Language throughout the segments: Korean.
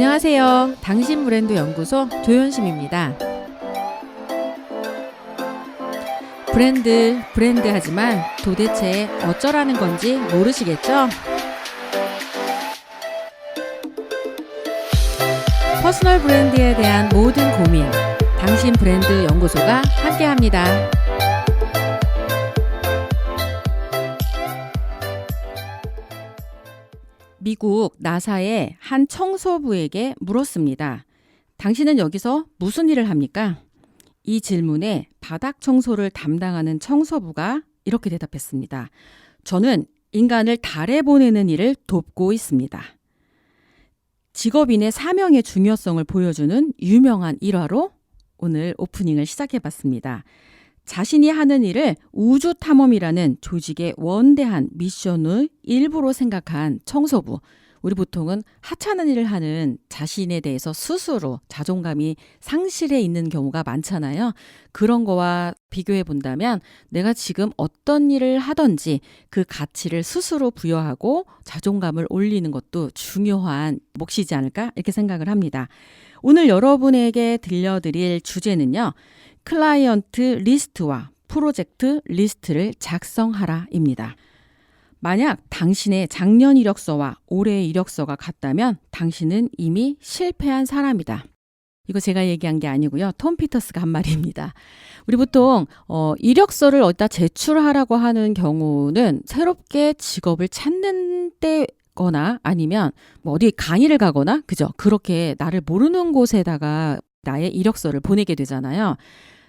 안녕하세요. 당신 브랜드 연구소 조연심입니다. 브랜드 하지만 도대체 어쩌라는 건지 모르시겠죠? 퍼스널 브랜드에 대한 모든 고민, 당신 브랜드 연구소가 함께합니다. 미국 나사의 한 청소부에게 물었습니다. 당신은 여기서 무슨 일을 합니까? 이 질문에 바닥 청소를 담당하는 청소부가 이렇게 대답했습니다. 저는 인간을 달에 보내는 일을 돕고 있습니다. 직업인의 사명의 중요성을 보여주는 유명한 일화로 오늘 오프닝을 시작해봤습니다. 자신이 하는 일을 우주탐험이라는 조직의 원대한 미션의 일부로 생각한 청소부. 우리 보통은 하찮은 일을 하는 자신에 대해서 스스로 자존감이 상실해 있는 경우가 많잖아요. 그런 거와 비교해 본다면 내가 지금 어떤 일을 하든지 그 가치를 스스로 부여하고 자존감을 올리는 것도 중요한 몫이지 않을까 이렇게 생각을 합니다. 오늘 여러분에게 들려드릴 주제는요. 클라이언트 리스트와 프로젝트 리스트를 작성하라입니다. 만약 당신의 작년 이력서와 올해의 이력서가 같다면 당신은 이미 실패한 사람이다. 이거 제가 얘기한 게 아니고요. 톰 피터스가 한 말입니다. 우리 보통 이력서를 어디다 제출하라고 하는 경우는 새롭게 직업을 찾는 때거나 아니면 뭐 어디 강의를 가거나 그죠? 그렇게 나를 모르는 곳에다가 나의 이력서를 보내게 되잖아요.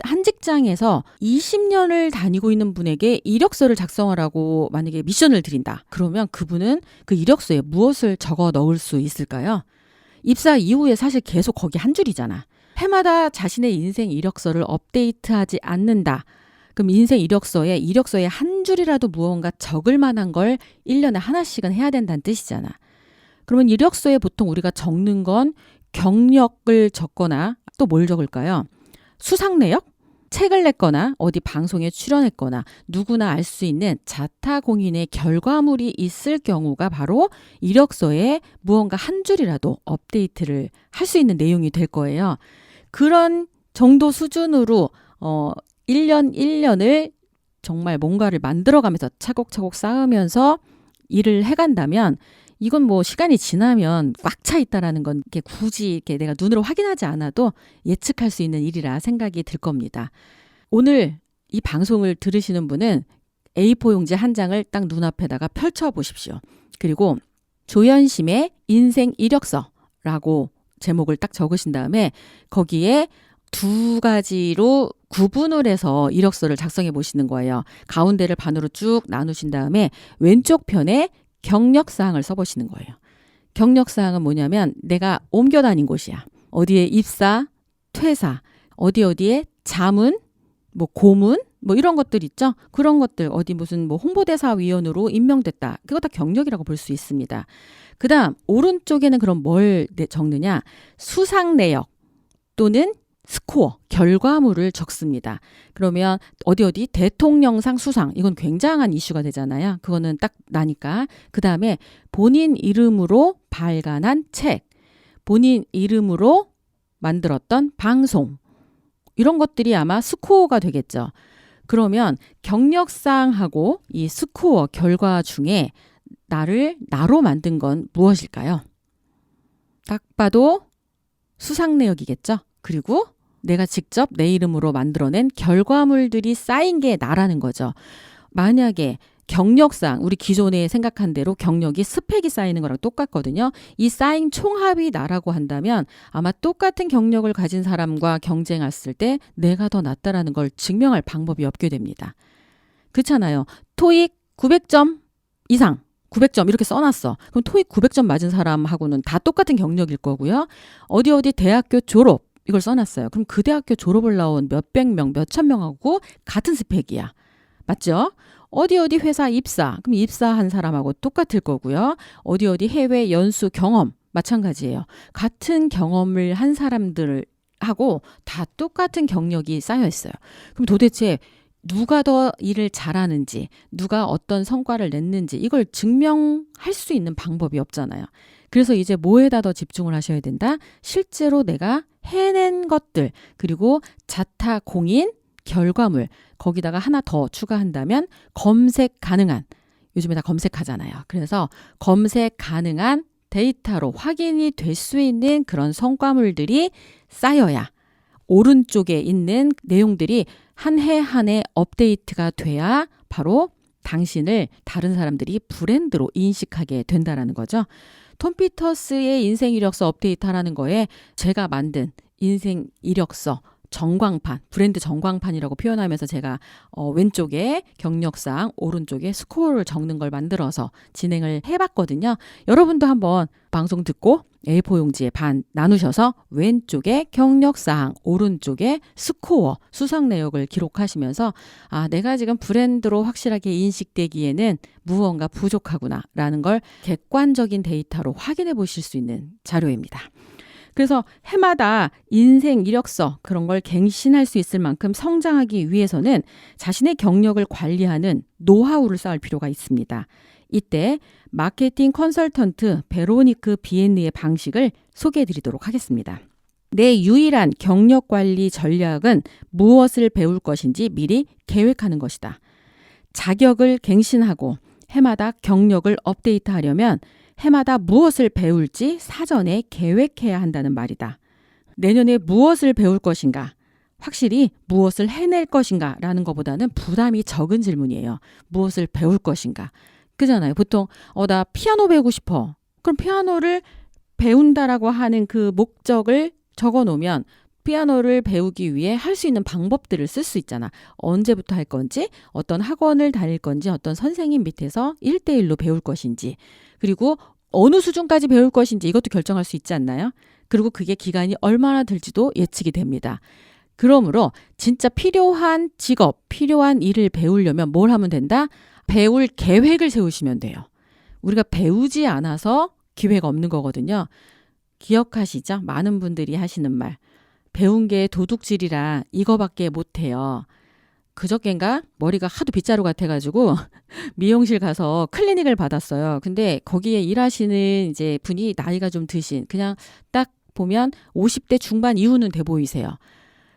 한 직장에서 20년을 다니고 있는 분에게 이력서를 작성하라고 만약에 미션을 드린다. 그러면 그분은 그 이력서에 무엇을 적어 넣을 수 있을까요? 입사 이후에 사실 계속 거기 한 줄이잖아. 해마다 자신의 인생 이력서를 업데이트하지 않는다. 그럼 인생 이력서에 한 줄이라도 무언가 적을 만한 걸 1년에 하나씩은 해야 된다는 뜻이잖아. 그러면 이력서에 보통 우리가 적는 건 경력을 적거나 또 뭘 적을까요? 수상 내역? 책을 냈거나 어디 방송에 출연했거나 누구나 알 수 있는 자타 공인의 결과물이 있을 경우가 바로 이력서에 무언가 한 줄이라도 업데이트를 할 수 있는 내용이 될 거예요. 그런 정도 수준으로 1년 1년을 정말 뭔가를 만들어가면서 차곡차곡 쌓으면서 일을 해간다면 이건 뭐 시간이 지나면 꽉 차 있다라는 건 이렇게 굳이 이렇게 내가 눈으로 확인하지 않아도 예측할 수 있는 일이라 생각이 들 겁니다. 오늘 이 방송을 들으시는 분은 A4 용지 한 장을 딱 눈앞에다가 펼쳐 보십시오. 그리고 조연심의 인생 이력서라고 제목을 딱 적으신 다음에 거기에 두 가지로 구분을 해서 이력서를 작성해 보시는 거예요. 가운데를 반으로 쭉 나누신 다음에 왼쪽 편에 경력사항을 써보시는 거예요. 경력사항은 뭐냐면 내가 옮겨 다닌 곳이야. 어디에 입사, 퇴사, 어디에 자문, 뭐 고문, 뭐 이런 것들 있죠. 그런 것들 어디 무슨 뭐 홍보대사 위원으로 임명됐다. 그거 다 경력이라고 볼 수 있습니다. 그 다음 오른쪽에는 그럼 뭘 적느냐. 수상 내역 또는 스코어, 결과물을 적습니다. 그러면 어디 대통령상 수상, 이건 굉장한 이슈가 되잖아요. 그거는 딱 나니까. 그 다음에 본인 이름으로 발간한 책, 본인 이름으로 만들었던 방송, 이런 것들이 아마 스코어가 되겠죠. 그러면 경력상하고 이 스코어 결과 중에 나로 만든 건 무엇일까요? 딱 봐도 수상 내역이겠죠. 그리고 내가 직접 내 이름으로 만들어낸 결과물들이 쌓인 게 나라는 거죠. 만약에 경력상 우리 기존에 생각한 대로 경력이 스펙이 쌓이는 거랑 똑같거든요. 이 쌓인 총합이 나라고 한다면 아마 똑같은 경력을 가진 사람과 경쟁했을 때 내가 더 낫다라는 걸 증명할 방법이 없게 됩니다. 그렇잖아요. 토익 900점 이상. 900점 이렇게 써놨어. 그럼 토익 900점 맞은 사람하고는 다 똑같은 경력일 거고요. 어디 대학교 졸업 이걸 써놨어요. 그럼 그 대학교 졸업을 나온 몇백 명, 몇천 명하고 같은 스펙이야. 맞죠? 어디 회사 입사. 그럼 입사한 사람하고 똑같을 거고요. 어디 해외 연수 경험 마찬가지예요. 같은 경험을 한 사람들하고 다 똑같은 경력이 쌓여 있어요. 그럼 도대체 누가 더 일을 잘하는지, 누가 어떤 성과를 냈는지 이걸 증명할 수 있는 방법이 없잖아요. 그래서 이제 뭐에다 더 집중을 하셔야 된다? 실제로 내가 해낸 것들, 그리고 자타 공인 결과물, 거기다가 하나 더 추가한다면 검색 가능한, 요즘에 다 검색하잖아요. 그래서 검색 가능한 데이터로 확인이 될 수 있는 그런 성과물들이 쌓여야 오른쪽에 있는 내용들이 한 해 한 해 업데이트가 돼야 바로 당신을 다른 사람들이 브랜드로 인식하게 된다라는 거죠. 톰 피터스의 인생 이력서 업데이트하라는 거에 제가 만든 인생 이력서 전광판, 브랜드 전광판이라고 표현하면서 제가 왼쪽에 경력사항, 오른쪽에 스코어를 적는 걸 만들어서 진행을 해봤거든요. 여러분도 한번 방송 듣고 A4 용지에 반 나누셔서 왼쪽에 경력사항, 오른쪽에 스코어, 수상 내역을 기록하시면서 내가 지금 브랜드로 확실하게 인식되기에는 무언가 부족하구나 라는 걸 객관적인 데이터로 확인해 보실 수 있는 자료입니다. 그래서 해마다 인생 이력서 그런 걸 갱신할 수 있을 만큼 성장하기 위해서는 자신의 경력을 관리하는 노하우를 쌓을 필요가 있습니다. 이때 마케팅 컨설턴트 베로니크 비엔느의 방식을 소개해 드리도록 하겠습니다. 내 유일한 경력 관리 전략은 무엇을 배울 것인지 미리 계획하는 것이다. 자격을 갱신하고 해마다 경력을 업데이트하려면 해마다 무엇을 배울지 사전에 계획해야 한다는 말이다. 내년에 무엇을 배울 것인가? 확실히 무엇을 해낼 것인가? 라는 것보다는 부담이 적은 질문이에요. 무엇을 배울 것인가? 그잖아요. 보통 나 피아노 배우고 싶어. 그럼 피아노를 배운다라고 하는 그 목적을 적어놓으면 피아노를 배우기 위해 할 수 있는 방법들을 쓸 수 있잖아. 언제부터 할 건지, 어떤 학원을 다닐 건지, 어떤 선생님 밑에서 1대1로 배울 것인지, 그리고 어느 수준까지 배울 것인지 이것도 결정할 수 있지 않나요? 그리고 그게 기간이 얼마나 들지도 예측이 됩니다. 그러므로 진짜 필요한 직업, 필요한 일을 배우려면 뭘 하면 된다? 배울 계획을 세우시면 돼요. 우리가 배우지 않아서 기회가 없는 거거든요. 기억하시죠? 많은 분들이 하시는 말. 배운 게 도둑질이라 이거밖에 못해요. 그저껜가 머리가 하도 빗자루 같아가지고 미용실 가서 클리닉을 받았어요. 근데 거기에 일하시는 이제 분이 나이가 좀 드신, 그냥 딱 보면 50대 중반 이후는 돼 보이세요.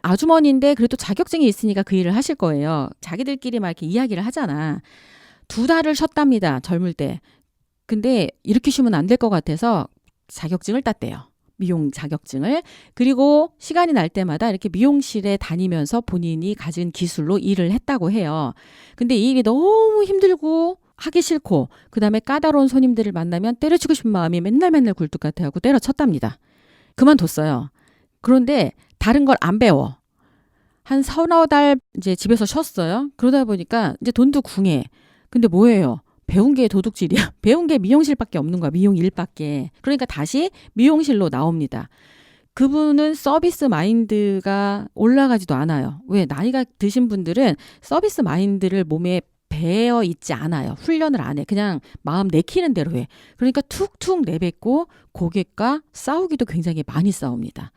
아주머니인데 그래도 자격증이 있으니까 그 일을 하실 거예요. 자기들끼리 막 이렇게 이야기를 하잖아. 2달을 쉬었답니다. 젊을 때. 근데 이렇게 쉬면 안 될 것 같아서 자격증을 땄대요. 미용 자격증을. 그리고 시간이 날 때마다 이렇게 미용실에 다니면서 본인이 가진 기술로 일을 했다고 해요. 근데 이 일이 너무 힘들고 하기 싫고 그다음에 까다로운 손님들을 만나면 때려치고 싶은 마음이 맨날 굴뚝 같아하고 때려쳤답니다. 그만뒀어요. 그런데 다른 걸 안 배워. 한 3-4달 이제 집에서 쉬었어요. 그러다 보니까 이제 돈도 궁해. 근데 뭐예요? 배운 게 도둑질이야. 배운 게 미용실밖에 없는 거야. 미용 일밖에. 그러니까 다시 미용실로 나옵니다. 그분은 서비스 마인드가 올라가지도 않아요. 왜? 나이가 드신 분들은 서비스 마인드를 몸에 배어 있지 않아요. 훈련을 안 해. 그냥 마음 내키는 대로 해. 그러니까 툭툭 내뱉고 고객과 싸우기도 굉장히 많이 싸웁니다.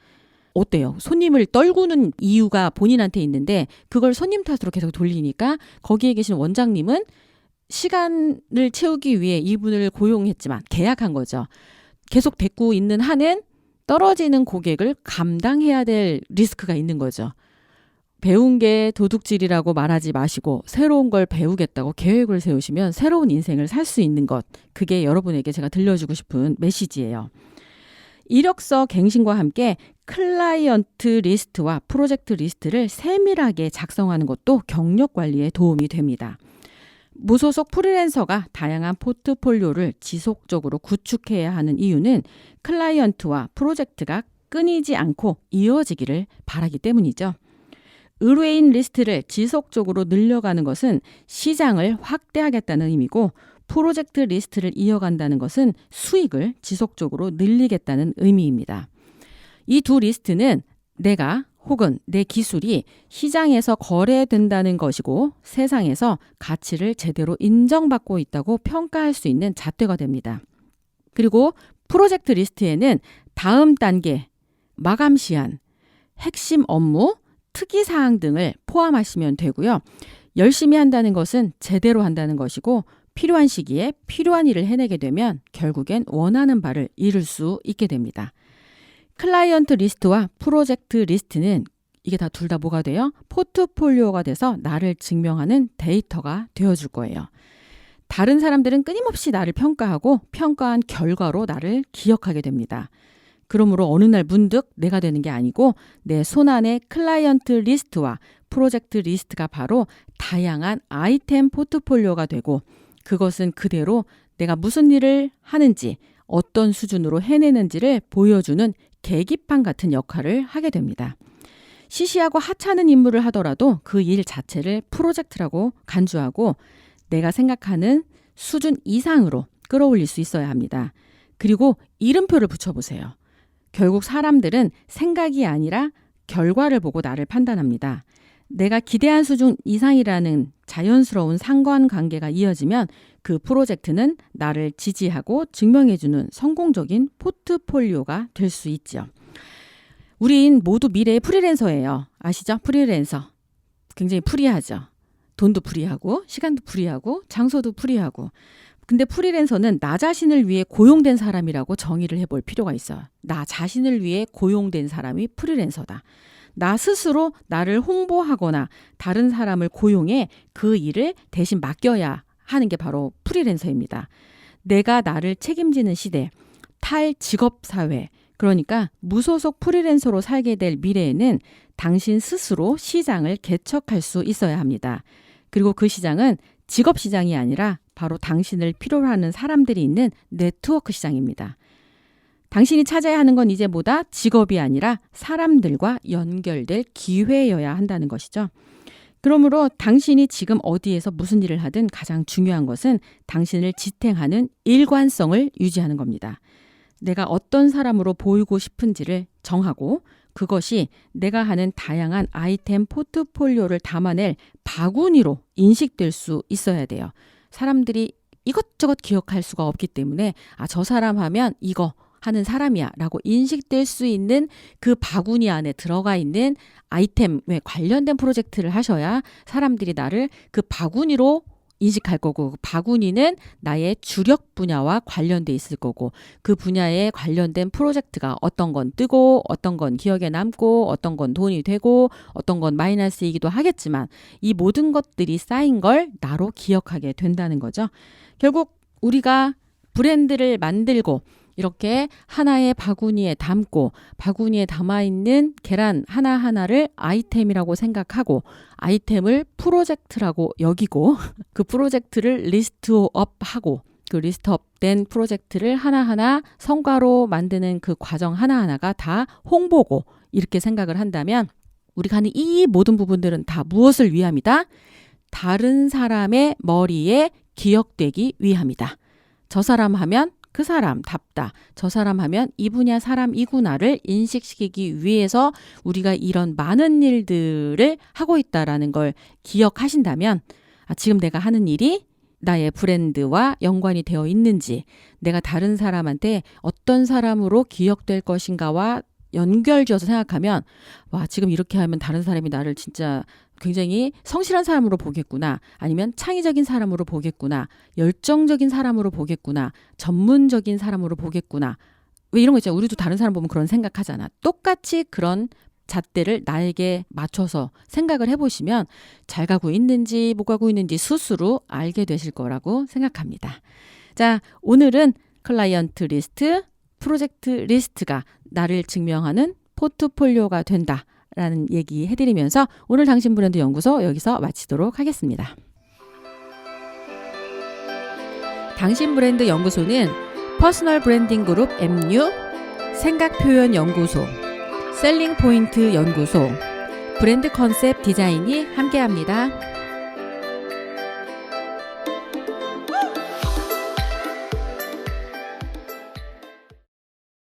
어때요? 손님을 떨구는 이유가 본인한테 있는데 그걸 손님 탓으로 계속 돌리니까 거기에 계신 원장님은 시간을 채우기 위해 이분을 고용했지만 계약한 거죠. 계속 데리고 있는 한은 떨어지는 고객을 감당해야 될 리스크가 있는 거죠. 배운 게 도둑질이라고 말하지 마시고 새로운 걸 배우겠다고 계획을 세우시면 새로운 인생을 살 수 있는 것, 그게 여러분에게 제가 들려주고 싶은 메시지예요. 이력서 갱신과 함께 클라이언트 리스트와 프로젝트 리스트를 세밀하게 작성하는 것도 경력 관리에 도움이 됩니다. 무소속 프리랜서가 다양한 포트폴리오를 지속적으로 구축해야 하는 이유는 클라이언트와 프로젝트가 끊이지 않고 이어지기를 바라기 때문이죠. 의뢰인 리스트를 지속적으로 늘려가는 것은 시장을 확대하겠다는 의미고 프로젝트 리스트를 이어간다는 것은 수익을 지속적으로 늘리겠다는 의미입니다. 이 두 리스트는 내가 혹은 내 기술이 시장에서 거래된다는 것이고 세상에서 가치를 제대로 인정받고 있다고 평가할 수 있는 잣대가 됩니다. 그리고 프로젝트 리스트에는 다음 단계, 마감 시한, 핵심 업무, 특이사항 등을 포함하시면 되고요. 열심히 한다는 것은 제대로 한다는 것이고 필요한 시기에 필요한 일을 해내게 되면 결국엔 원하는 바를 이룰 수 있게 됩니다. 클라이언트 리스트와 프로젝트 리스트는 이게 다 둘 다 뭐가 돼요? 포트폴리오가 돼서 나를 증명하는 데이터가 되어줄 거예요. 다른 사람들은 끊임없이 나를 평가하고 평가한 결과로 나를 기억하게 됩니다. 그러므로 어느 날 문득 내가 되는 게 아니고 내 손안의 클라이언트 리스트와 프로젝트 리스트가 바로 다양한 아이템 포트폴리오가 되고 그것은 그대로 내가 무슨 일을 하는지 어떤 수준으로 해내는지를 보여주는 계기판 같은 역할을 하게 됩니다. 시시하고 하찮은 임무를 하더라도 그 일 자체를 프로젝트라고 간주하고 내가 생각하는 수준 이상으로 끌어올릴 수 있어야 합니다. 그리고 이름표를 붙여보세요. 결국 사람들은 생각이 아니라 결과를 보고 나를 판단합니다. 내가 기대한 수준 이상이라는 자연스러운 상관관계가 이어지면 그 프로젝트는 나를 지지하고 증명해주는 성공적인 포트폴리오가 될 수 있죠. 우린 모두 미래의 프리랜서예요. 아시죠? 프리랜서. 굉장히 프리하죠. 돈도 프리하고 시간도 프리하고 장소도 프리하고. 근데 프리랜서는 나 자신을 위해 고용된 사람이라고 정의를 해볼 필요가 있어요. 나 자신을 위해 고용된 사람이 프리랜서다. 나 스스로 나를 홍보하거나 다른 사람을 고용해 그 일을 대신 맡겨야 하는 게 바로 프리랜서입니다. 내가 나를 책임지는 시대, 탈직업사회, 그러니까 무소속 프리랜서로 살게 될 미래에는 당신 스스로 시장을 개척할 수 있어야 합니다. 그리고 그 시장은 직업 시장이 아니라 바로 당신을 필요로 하는 사람들이 있는 네트워크 시장입니다. 당신이 찾아야 하는 건 이제 뭐다? 직업이 아니라 사람들과 연결될 기회여야 한다는 것이죠. 그러므로 당신이 지금 어디에서 무슨 일을 하든 가장 중요한 것은 당신을 지탱하는 일관성을 유지하는 겁니다. 내가 어떤 사람으로 보이고 싶은지를 정하고 그것이 내가 하는 다양한 아이템 포트폴리오를 담아낼 바구니로 인식될 수 있어야 돼요. 사람들이 이것저것 기억할 수가 없기 때문에 저 사람 하면 이거 하는 사람이야 라고 인식될 수 있는 그 바구니 안에 들어가 있는 아이템에 관련된 프로젝트를 하셔야 사람들이 나를 그 바구니로 인식할 거고 그 바구니는 나의 주력 분야와 관련돼 있을 거고 그 분야에 관련된 프로젝트가 어떤 건 뜨고 어떤 건 기억에 남고 어떤 건 돈이 되고 어떤 건 마이너스이기도 하겠지만 이 모든 것들이 쌓인 걸 나로 기억하게 된다는 거죠. 결국 우리가 브랜드를 만들고 이렇게 하나의 바구니에 담고 바구니에 담아있는 계란 하나하나를 아이템이라고 생각하고 아이템을 프로젝트라고 여기고 그 프로젝트를 리스트업하고 그 리스트업된 프로젝트를 하나하나 성과로 만드는 그 과정 하나하나가 다 홍보고 이렇게 생각을 한다면 우리가 하는 이 모든 부분들은 다 무엇을 위함이다? 다른 사람의 머리에 기억되기 위함이다. 저 사람 하면 그 사람답다. 저 사람 하면 이 분야 사람이구나를 인식시키기 위해서 우리가 이런 많은 일들을 하고 있다라는 걸 기억하신다면 지금 내가 하는 일이 나의 브랜드와 연관이 되어 있는지 내가 다른 사람한테 어떤 사람으로 기억될 것인가와 연결지어서 생각하면 지금 이렇게 하면 다른 사람이 나를 진짜 굉장히 성실한 사람으로 보겠구나 아니면 창의적인 사람으로 보겠구나 열정적인 사람으로 보겠구나 전문적인 사람으로 보겠구나 왜 이런 거 있잖아요. 우리도 다른 사람 보면 그런 생각하잖아. 똑같이 그런 잣대를 나에게 맞춰서 생각을 해보시면 잘 가고 있는지 못 가고 있는지 스스로 알게 되실 거라고 생각합니다. 자, 오늘은 클라이언트 리스트, 프로젝트 리스트가 나를 증명하는 포트폴리오가 된다. 라는 얘기 해드리면서 오늘 당신 브랜드 연구소 여기서 마치도록 하겠습니다. 당신 브랜드 연구소는 퍼스널 브랜딩 그룹 MU, 생각 표현 연구소, 셀링 포인트 연구소, 브랜드 컨셉 디자인이 함께합니다.